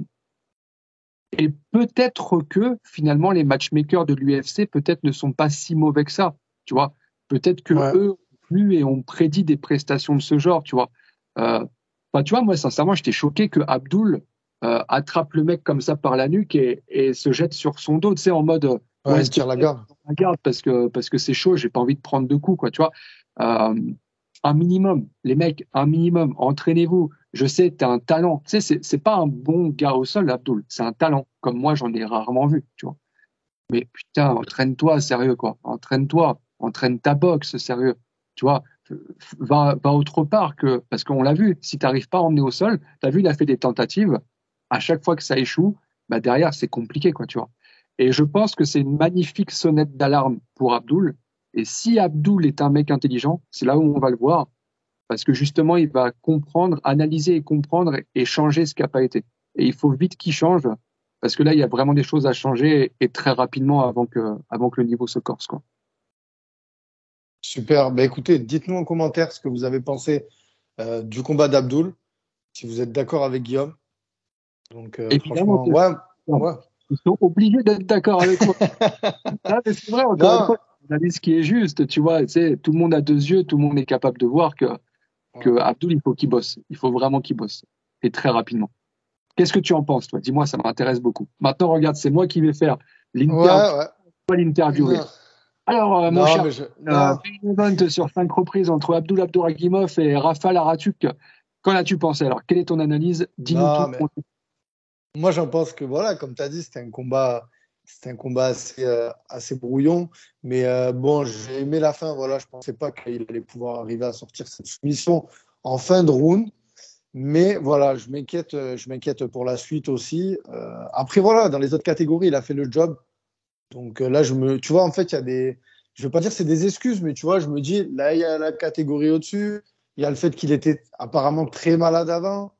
et peut-être que finalement, les matchmakers de l'UFC, peut-être ne sont pas si mauvais que ça, tu vois. Peut-être que Ouais. eux ont vu et ont prédit des prestations de ce genre, tu vois. Euh, Enfin, tu vois, moi, sincèrement, j'étais choqué que Abdul attrape le mec comme ça par la nuque et se jette sur son dos, tu sais, en mode Ouais, ouais, il s'il te tire la plaît, garde. regarde parce que c'est chaud, j'ai pas envie de prendre de coups, quoi, tu vois. Euh, un minimum, les mecs, un minimum, entraînez-vous. Je sais, tu as un talent. Tu sais, c'est pas un bon gars au sol, Abdul. C'est un talent. Comme moi, j'en ai rarement vu, tu vois. Mais putain, entraîne-toi, sérieux, quoi. Entraîne-toi. Entraîne ta boxe, sérieux. Tu vois, va autre part parce qu'on l'a vu, si tu n'arrives pas à emmener au sol, tu as vu, il a fait des tentatives, à chaque fois que ça échoue, bah derrière, c'est compliqué, quoi, tu vois. Et je pense que c'est une magnifique sonnette d'alarme pour Abdul. Et si Abdul est un mec intelligent, c'est là où on va le voir, parce que justement, il va comprendre, analyser et comprendre et changer ce qui n'a pas été. Et il faut vite qu'il change, parce que là, il y a vraiment des choses à changer et très rapidement avant que le niveau se corse, quoi. Super. Bah, écoutez, dites-nous en commentaire ce que vous avez pensé du combat d'Abdul, si vous êtes d'accord avec Guillaume. Donc, Évidemment franchement, que ouais, ouais. ils sont obligés d'être d'accord avec moi. Ah, mais c'est vrai, encore une Non. fois, on a dit ce qui est juste, tu vois, tu sais, tout le monde a deux yeux, tout le monde est capable de voir que Abdul, il faut qu'il bosse. Il faut vraiment qu'il bosse. Et très rapidement. Qu'est-ce que tu en penses, toi? Dis-moi, ça m'intéresse beaucoup. Maintenant, regarde, c'est moi qui vais faire l'interview, Ouais, ouais. pas l'interviewer. Non, Alors, mon non, cher, mais non. main event sur 5 reprises entre Abdul Abdouragimov et Rafal Aratuk. Qu'en as-tu pensé? Alors, quelle est ton analyse? Dis-nous Non, tout. mais moi, j'en pense que, voilà, comme tu as dit, c'était un combat assez brouillon. Mais bon, j'ai aimé la fin. Voilà, je pensais pas qu'il allait pouvoir arriver à sortir cette soumission en fin de round. Mais voilà, je m'inquiète pour la suite aussi. Après, voilà, dans les autres catégories, il a fait le job. Donc là, tu vois, en fait, il y a je veux pas dire que c'est des excuses, mais tu vois, je me dis, là, il y a la catégorie au-dessus. Il y a le fait qu'il était apparemment très malade avant.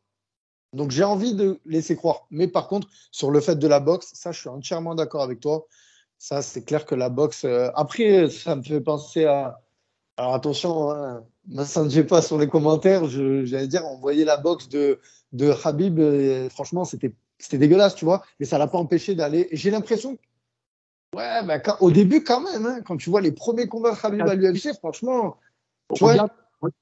Donc j'ai envie de laisser croire. Mais par contre, sur le fait de la boxe, ça, je suis entièrement d'accord avec toi. Ça, c'est clair que la boxe. Après, ça me fait penser à. Alors attention, hein, ne s'inquiétez pas sur les commentaires. J'allais dire, on voyait la boxe de Khabib. Franchement, c'était dégueulasse, tu vois. Mais ça l'a pas empêché d'aller. Et j'ai l'impression. Ouais, bah, au début, quand même, hein, quand tu vois les premiers combats de Khabib à l'UFC, franchement, tu vois.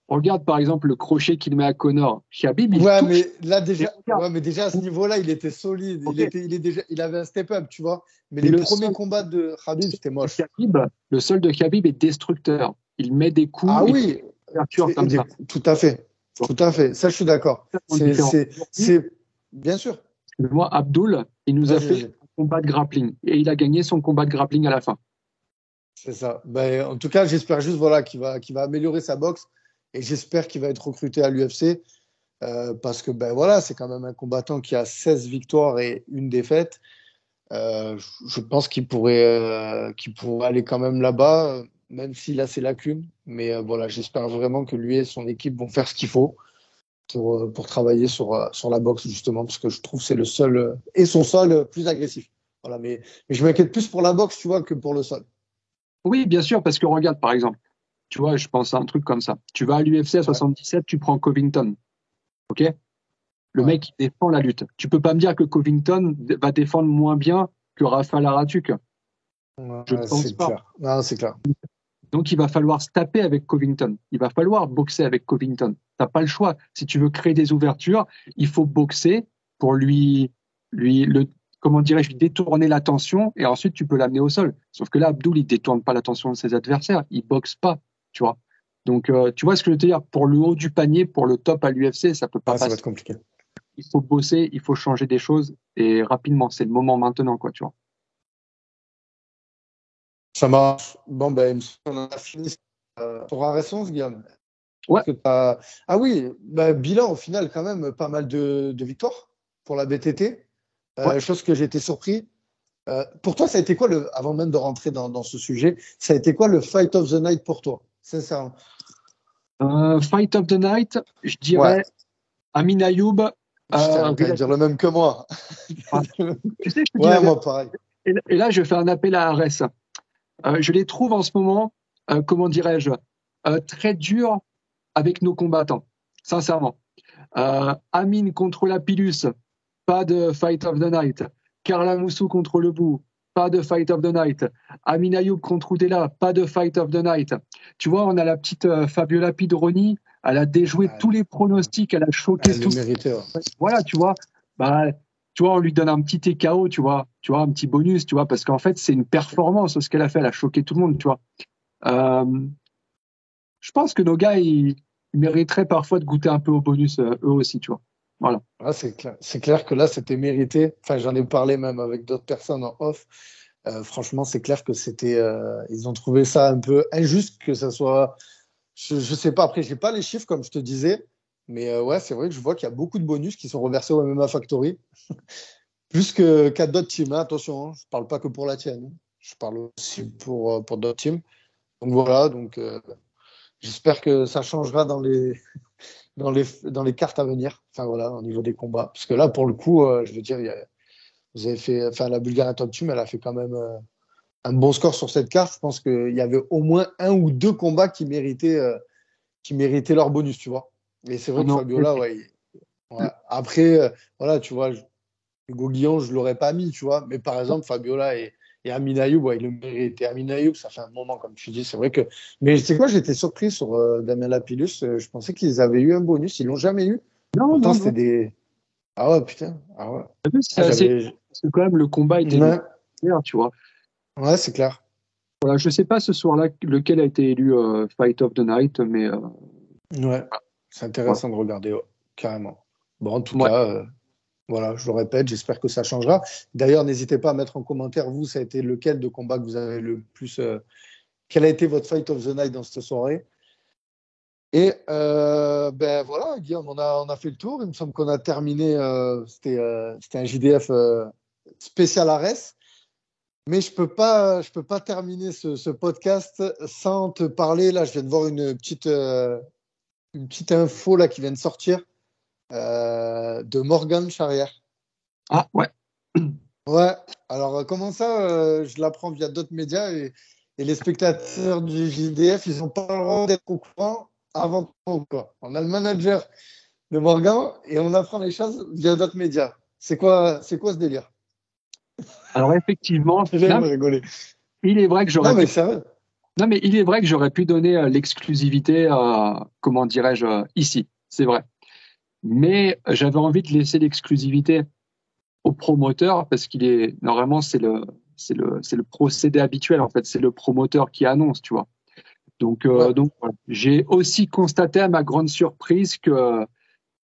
Regarde par exemple le crochet qu'il met à Connor. Khabib, il Ouais, touche. mais là Et déjà, regarde, ouais, mais déjà à ce niveau-là, il était solide. ok, Il avait un step-up, tu vois. Mais mais les premiers combats de Khabib, c'était moche. Le sol de Khabib est destructeur. Il met des Ah coups et oui, des ouvertures comme ça. tout à fait. Donc, Tout à fait. Ça, je suis d'accord. c'est totalement différent. Bien sûr. Moi, Abdul, il nous a Vas-y, fait vas-y. un combat de grappling et il a gagné son combat de grappling à la fin. C'est ça. Ben, en tout cas, j'espère juste voilà, qu'il va améliorer sa boxe et j'espère qu'il va être recruté à l'UFC parce que ben, voilà, c'est quand même un combattant qui a 16 victoires et une défaite. Je pense qu'il pourrait aller quand même là-bas, même s'il a ses lacunes. Mais voilà, j'espère vraiment que lui et son équipe vont faire ce qu'il faut pour travailler sur la boxe, justement, parce que je trouve que c'est le seul, et son sol plus agressif. Voilà, mais je m'inquiète plus pour la boxe, tu vois, que pour le sol. Oui, bien sûr, parce que regarde par exemple, tu vois, je pense à un truc comme ça. Tu vas à l'UFC à Ouais, 77, tu prends Covington, ok? Le ouais. mec, il défend la lutte. Tu peux pas me dire que Covington va défendre moins bien que Rafael Aratuk. Je ne Ouais, pense c'est pas. clair. Non, c'est clair. Donc, il va falloir se taper avec Covington. Il va falloir boxer avec Covington. T'as pas le choix. Si tu veux créer des ouvertures, il faut boxer pour comment dirais-je, lui détourner l'attention et ensuite tu peux l'amener au sol. Sauf que là, Abdul, il détourne pas l'attention de ses adversaires. Il boxe pas, tu vois. Donc, tu vois ce que je veux te dire? Pour le haut du panier, pour le top à l'UFC, ça peut pas Ah, ça va passer. être compliqué. Il faut bosser, il faut changer des choses et rapidement. C'est le moment maintenant, quoi, tu vois. Ça marche. Bon, ben, il me semble qu'on a fini. T'auras raison, Guillaume. Ouais, Ah oui, bah, bilan au final, quand même, pas mal de victoires pour la BTT. ouais. Chose que j'ai été surpris. Pour toi, ça a été quoi, avant même de rentrer dans ce sujet, ça a été quoi le fight of the night pour toi, sincèrement? Fight of the night, je Ouais, dirais Amin Ayoub. putain, t'allais dire le même que moi. Tu sais, je te dis la Ouais, vérité. moi, pareil. Et là, je fais un appel à Arès. Je les trouve en ce moment, comment dirais-je, très durs avec nos combattants, sincèrement. Amine contre la Pilus, pas de Fight of the Night. Karla Moussou contre le Bou, pas de Fight of the Night. Amin Ayoub contre Oudela, pas de Fight of the Night. Tu vois, on a la petite Fabiola Pidroni, elle a déjoué Ah, tous les pronostics, elle a choqué elle le tout. méritait. Ouais. Voilà, tu vois. Bah, tu vois, on lui donne un petit TKO, tu vois, un petit bonus, tu vois, parce qu'en fait, c'est une performance ce qu'elle a fait, elle a choqué tout le monde, tu vois. Euh, je pense que nos gars, ils mériteraient parfois de goûter un peu au bonus, eux aussi, tu vois. Voilà. Ah, c'est clair. C'est clair que là, c'était mérité. Enfin, j'en ai parlé même avec d'autres personnes en off. Franchement, c'est clair que ils ont trouvé ça un peu injuste que ça soit Je sais pas. Après, j'ai pas les chiffres, comme je te disais. Mais ouais, c'est vrai que je vois qu'il y a beaucoup de bonus qui sont reversés au MMA Factory. Plus qu'à d'autres teams, hein, attention. Hein. Je parle pas que pour la tienne. Hein. Je parle aussi pour d'autres teams. Donc voilà. Donc, j'espère que ça changera dans les cartes à venir. Enfin voilà, au niveau des combats. Parce que là, pour le coup, je veux dire, vous avez fait, enfin, la Bulgaria Top Team, elle a fait quand même un bon score sur cette carte. Je pense qu'il y avait au moins un ou deux combats qui méritaient leur bonus, tu vois. Et c'est Ah vrai que non, Fabiola, ouais, ouais. Après, voilà, tu vois, Hugo Guillon, je l'aurais pas mis, tu vois. Mais par exemple, Fabiola et Amin Ayoub, ouais, ils le méritaient. Amin Ayoub, ça fait un moment, comme tu dis. C'est vrai que. Mais c'est quoi, j'étais surpris sur Damien Lapillus. Je pensais qu'ils avaient eu un bonus. Ils l'ont jamais eu. non, Pourtant, non, c'était non. des. Ah ouais, putain. Ah ouais. T'as vu, Ah, c'est assez. j'avais. Parce que quand même, le combat était Ouais, clair, tu vois. ouais, c'est clair. Voilà, je sais pas ce soir-là lequel a été élu Fight of the Night, mais Ouais, c'est voilà. intéressant de regarder, ouais, carrément. Bon, en tout Ouais. cas, voilà, je le répète, j'espère que ça changera. D'ailleurs, n'hésitez pas à mettre en commentaire, vous, ça a été lequel de combat que vous avez le plus. Quel a été votre fight of the night dans cette soirée? Et ben voilà, Guillaume, on a fait le tour. Il me semble qu'on a terminé. C'était un JDF spécial Ares. Mais je peux pas terminer ce podcast sans te parler. Là, je viens de voir une petite info là qui vient de sortir de Morgan Charrière. Ah, ouais. Ouais, alors comment ça, je l'apprends via d'autres médias et les spectateurs du JDF, ils n'ont pas le droit d'être au courant avant tout, quoi. On a le manager de Morgan et on apprend les choses via d'autres médias. C'est quoi ce délire? Alors, effectivement, J'aime non, rigoler. il est vrai que Non, j'aurais mais pu. sérieux. Non, mais il est vrai que j'aurais pu donner l'exclusivité, comment dirais-je, ici. C'est vrai. Mais j'avais envie de laisser l'exclusivité au promoteur parce qu'il est normalement c'est le procédé habituel en fait. C'est le promoteur qui annonce, tu vois. Donc Ouais. voilà. J'ai aussi constaté à ma grande surprise que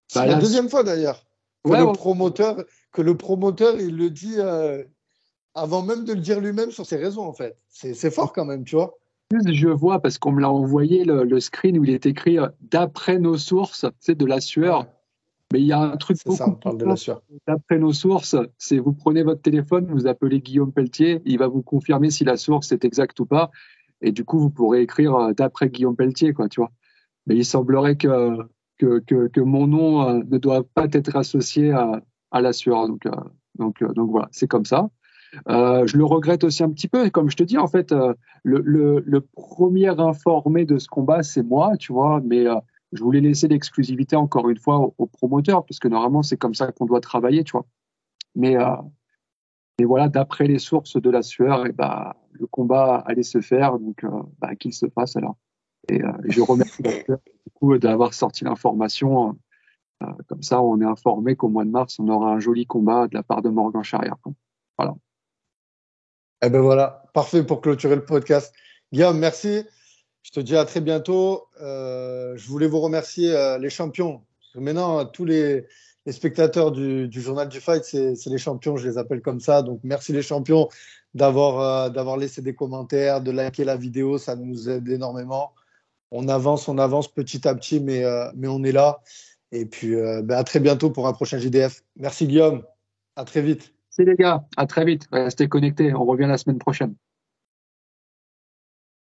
C'est bah la là, deuxième fois d'ailleurs que ouais, le ouais, promoteur, que le promoteur, il le dit avant même de le dire lui-même sur ses réseaux, en fait. C'est en fort quand même, tu vois. plus je vois parce qu'on me l'a envoyé le screen où il est écrit d'après nos sources, c'est de la sueur. Ouais, Mais il y a un truc c'est ça, beaucoup on plus parle de la simple. sueur. D'après nos sources, c'est vous prenez votre téléphone, vous appelez Guillaume Pelletier, il va vous confirmer si la source est exacte ou pas. Et du coup, vous pourrez écrire d'après Guillaume Pelletier, quoi, tu vois. Mais il semblerait que mon nom ne doit pas être associé à la sueur. Donc voilà, c'est comme ça. Je le regrette aussi un petit peu. Comme je te dis, en fait, le premier informé de ce combat, c'est moi, tu vois. Mais je voulais laisser l'exclusivité encore une fois au promoteur, parce que normalement, c'est comme ça qu'on doit travailler, tu vois. Mais voilà, d'après les sources de la sueur, et bah, le combat allait se faire, donc bah, qu'il se fasse alors. Et je remercie la sueur du coup d'avoir sorti l'information. Comme ça, on est informé qu'au mois de mars, on aura un joli combat de la part de Morgan Charrière, quoi. Voilà. Eh ben voilà, parfait pour clôturer le podcast. Guillaume, merci. Je te dis à très bientôt. Je voulais vous remercier, les champions. Parce que maintenant, tous les spectateurs du Journal du Fight, c'est les champions, je les appelle comme ça. Donc, merci les champions d'avoir laissé des commentaires, de liker la vidéo. Ça nous aide énormément. On avance petit à petit, mais on est là. Et puis, ben, à très bientôt pour un prochain JDF. Merci Guillaume. À très vite. C'est les gars, à très vite. Restez connectés. On revient la semaine prochaine.